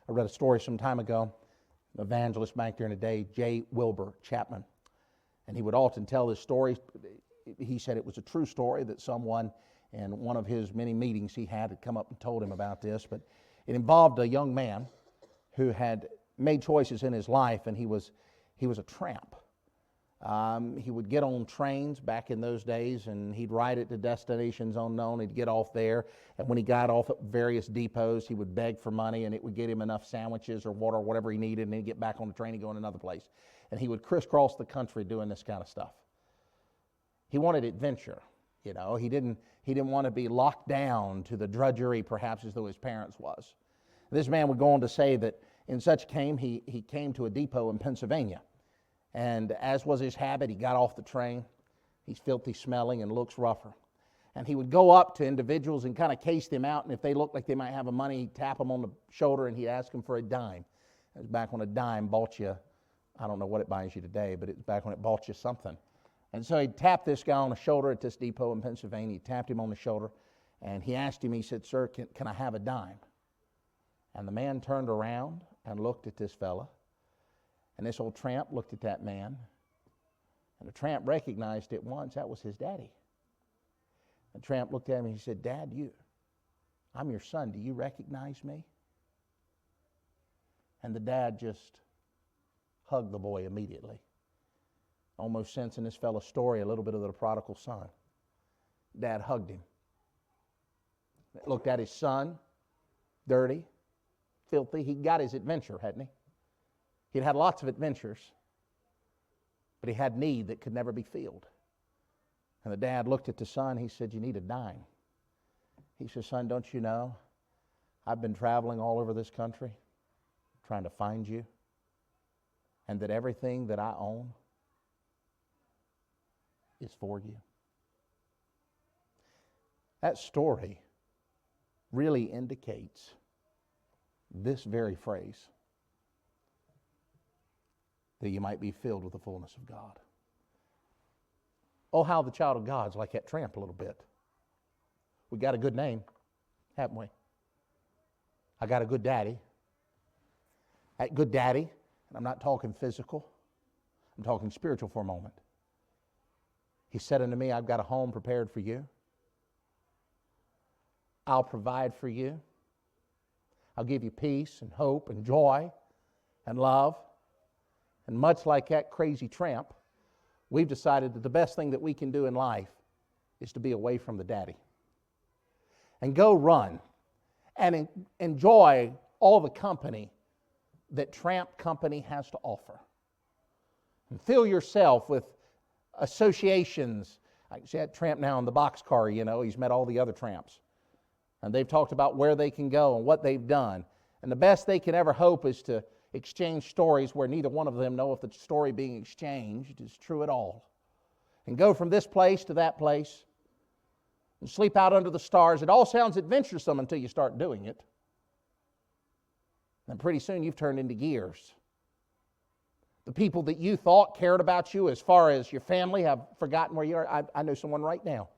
I read a story some time ago, an evangelist back during the day, J. Wilbur Chapman, and he would often tell this story. He said it was a true story that someone in one of his many meetings he had come up and told him about this, but it involved a young man who had made choices in his life, and he was a tramp. He would get on trains back in those days, and he'd ride it to destinations unknown. He'd get off there, and when he got off at various depots, he would beg for money, and it would get him enough sandwiches or water or whatever he needed, and then he'd get back on the train and go in another place. And he would crisscross the country doing this kind of stuff. He wanted adventure, you know. He didn't want to be locked down to the drudgery, perhaps as though his parents was. This man would go on to say that in such he came to a depot in Pennsylvania. And as was his habit, he got off the train. He's filthy smelling and looks rougher. And he would go up to individuals and kind of case them out, and if they looked like they might have a money, he'd tap them on the shoulder and he'd ask them for a dime. It was back when a dime bought you, I don't know what it buys you today, but it was back when it bought you something. And so he tapped this guy on the shoulder at this depot in Pennsylvania. He tapped him on the shoulder, and he asked him, he said, "Sir, can I have a dime?" And the man turned around and looked at this fella. And this old tramp looked at that man, and the tramp recognized at once that was his daddy. The tramp looked at him and he said, "Dad, I'm your son. Do you recognize me?" And the dad just hugged the boy immediately, almost sensing this fellow's story a little bit of the prodigal son. Dad hugged him. Looked at his son, dirty, filthy. He got his adventure, hadn't he? He'd had lots of adventures, but he had need that could never be filled. And the dad looked at the son. He said, "You need a dime." He said, "Son, don't you know, I've been traveling all over this country trying to find you, and that everything that I own is for you." That story really indicates this very phrase, that you might be filled with the fullness of God. Oh, how the child of God's like that tramp a little bit. We got a good name, haven't we? I got a good daddy. That good daddy, and I'm not talking physical, I'm talking spiritual for a moment. He said unto me, "I've got a home prepared for you. I'll provide for you. I'll give you peace and hope and joy and love." And much like that crazy tramp, we've decided that the best thing that we can do in life is to be away from the daddy and go run and enjoy all the company that Tramp Company has to offer. And fill yourself with associations. I see that tramp now in the boxcar, you know, he's met all the other tramps. And they've talked about where they can go and what they've done. And the best they can ever hope is to exchange stories where neither one of them know if the story being exchanged is true at all. And go from this place to that place and sleep out under the stars. It all sounds adventuresome until you start doing it. And pretty soon you've turned into gears. The people that you thought cared about you as far as your family have forgotten where you are. I know someone right now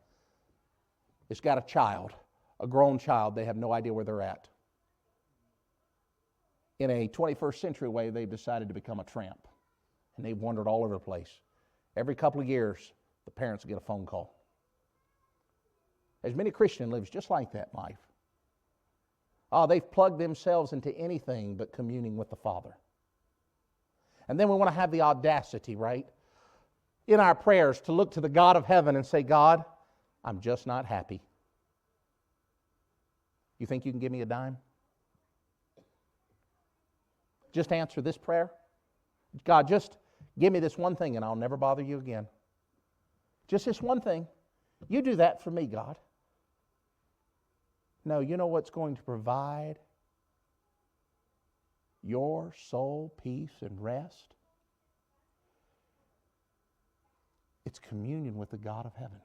that's got a child, a grown child. They have no idea where they're at. In a 21st century way, they've decided to become a tramp. And they've wandered all over the place. Every couple of years, the parents get a phone call. There's many Christian lives just like that in life. Oh, they've plugged themselves into anything but communing with the Father. And then we want to have the audacity, right, in our prayers to look to the God of heaven and say, "God, I'm just not happy. You think you can give me a dime? Just answer this prayer. God, just give me this one thing and I'll never bother you again. Just this one thing. You do that for me, God." No, you know what's going to provide your soul peace and rest? It's communion with the God of heaven.